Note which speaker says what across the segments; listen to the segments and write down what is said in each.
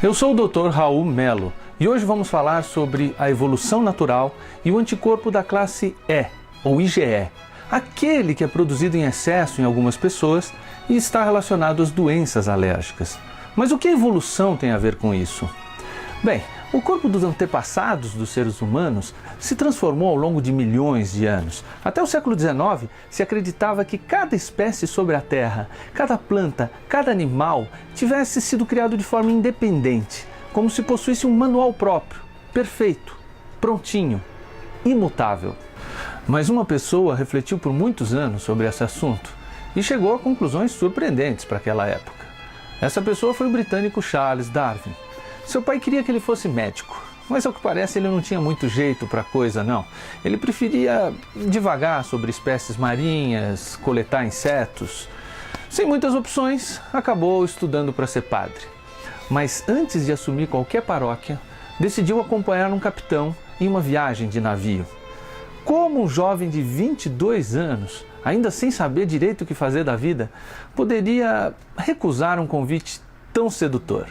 Speaker 1: Eu sou o Dr. Raul Melo e hoje vamos falar sobre a evolução natural e o anticorpo da classe E, ou IgE, aquele que é produzido em excesso em algumas pessoas e está relacionado às doenças alérgicas. Mas o que a evolução tem a ver com isso? Bem, o corpo dos antepassados dos seres humanos se transformou ao longo de milhões de anos. Até o século XIX, se acreditava que cada espécie sobre a Terra, cada planta, cada animal tivesse sido criado de forma independente, como se possuísse um manual próprio, perfeito, prontinho, imutável. Mas uma pessoa refletiu por muitos anos sobre esse assunto e chegou a conclusões surpreendentes para aquela época. Essa pessoa foi o britânico Charles Darwin. Seu pai queria que ele fosse médico, mas ao que parece ele não tinha muito jeito para a coisa não. Ele preferia divagar sobre espécies marinhas, coletar insetos. Sem muitas opções, acabou estudando para ser padre. Mas antes de assumir qualquer paróquia, decidiu acompanhar um capitão em uma viagem de navio. Como um jovem de 22 anos, ainda sem saber direito o que fazer da vida, poderia recusar um convite tão sedutor?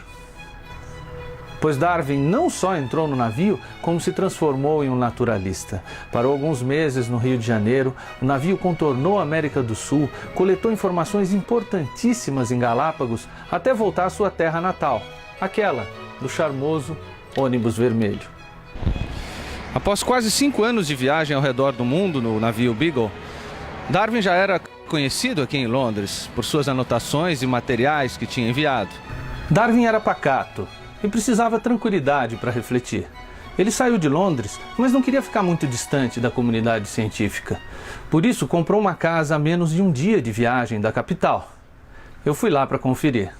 Speaker 1: Pois Darwin não só entrou no navio, como se transformou em um naturalista. Parou alguns meses no Rio de Janeiro, o navio contornou a América do Sul, coletou informações importantíssimas em Galápagos, até voltar à sua terra natal, aquela do charmoso ônibus vermelho. Após quase 5 anos de viagem ao redor do mundo no navio Beagle, Darwin já era conhecido aqui em Londres por suas anotações e materiais que tinha enviado. Darwin era pacato e precisava tranquilidade para refletir. Ele saiu de Londres, mas não queria ficar muito distante da comunidade científica. Por isso, comprou uma casa a menos de um dia de viagem da capital. Eu fui lá para conferir.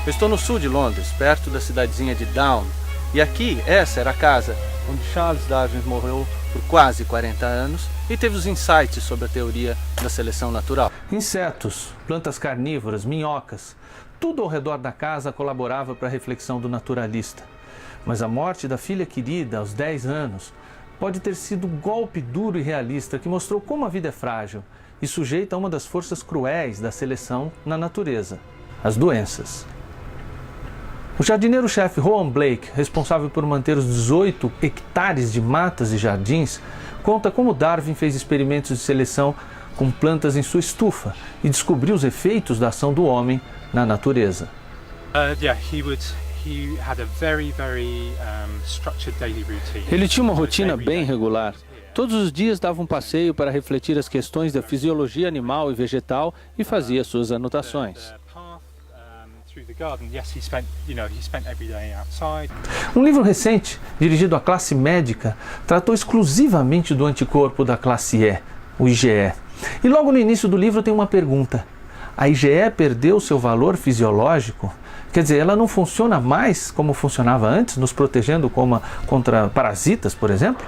Speaker 1: Eu estou no sul de Londres, perto da cidadezinha de Down. E aqui, essa era a casa onde Charles Darwin morreu por quase 40 anos e teve os insights sobre a teoria da seleção natural. Insetos, plantas carnívoras, minhocas, tudo ao redor da casa colaborava para a reflexão do naturalista. Mas a morte da filha querida aos 10 anos pode ter sido um golpe duro e realista que mostrou como a vida é frágil e sujeita a uma das forças cruéis da seleção na natureza, as doenças. O jardineiro-chefe Rowan Blake, responsável por manter os 18 hectares de matas e jardins, conta como Darwin fez experimentos de seleção com plantas em sua estufa e descobriu os efeitos da ação do homem na natureza. Ele tinha uma rotina bem regular. Todos os dias dava um passeio para refletir as questões da fisiologia animal e vegetal e fazia suas anotações. Um livro recente, dirigido à classe médica, tratou exclusivamente do anticorpo da classe E, o IgE. E logo no início do livro tem uma pergunta. A IgE perdeu seu valor fisiológico? Quer dizer, ela não funciona mais como funcionava antes, nos protegendo contra parasitas, por exemplo?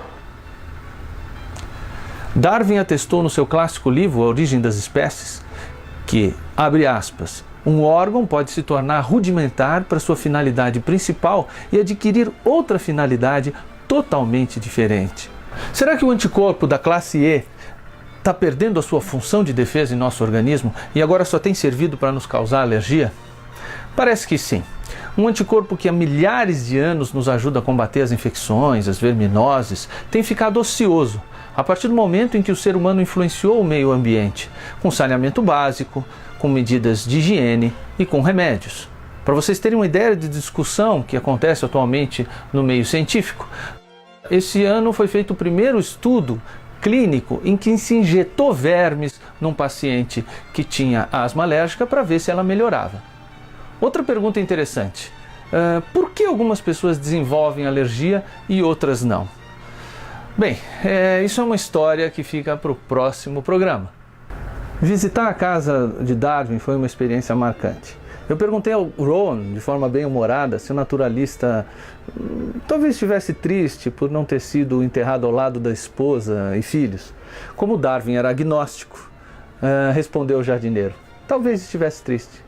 Speaker 1: Darwin atestou no seu clássico livro A Origem das Espécies que, abre aspas, um órgão pode se tornar rudimentar para sua finalidade principal e adquirir outra finalidade totalmente diferente. Será que o anticorpo da classe E está perdendo a sua função de defesa em nosso organismo e agora só tem servido para nos causar alergia? Parece que sim. Um anticorpo que há milhares de anos nos ajuda a combater as infecções, as verminoses, tem ficado ocioso a partir do momento em que o ser humano influenciou o meio ambiente, com saneamento básico, com medidas de higiene e com remédios. Para vocês terem uma ideia de discussão que acontece atualmente no meio científico, esse ano foi feito o primeiro estudo clínico em que se injetou vermes num paciente que tinha asma alérgica para ver se ela melhorava. Outra pergunta interessante, por que algumas pessoas desenvolvem alergia e outras não? Bem, isso é uma história que fica para o próximo programa. Visitar a casa de Darwin foi uma experiência marcante. Eu perguntei ao Rowan, de forma bem humorada, se o naturalista talvez estivesse triste por não ter sido enterrado ao lado da esposa e filhos. Como Darwin era agnóstico, respondeu o jardineiro, talvez estivesse triste,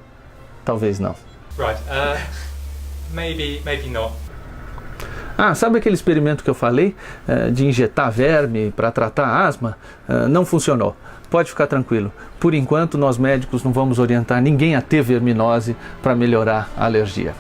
Speaker 1: talvez não.
Speaker 2: Right, maybe not.
Speaker 1: Ah, sabe aquele experimento que eu falei de injetar verme para tratar a asma? Não funcionou. Pode ficar tranquilo. Por enquanto, nós médicos não vamos orientar ninguém a ter verminose para melhorar a alergia.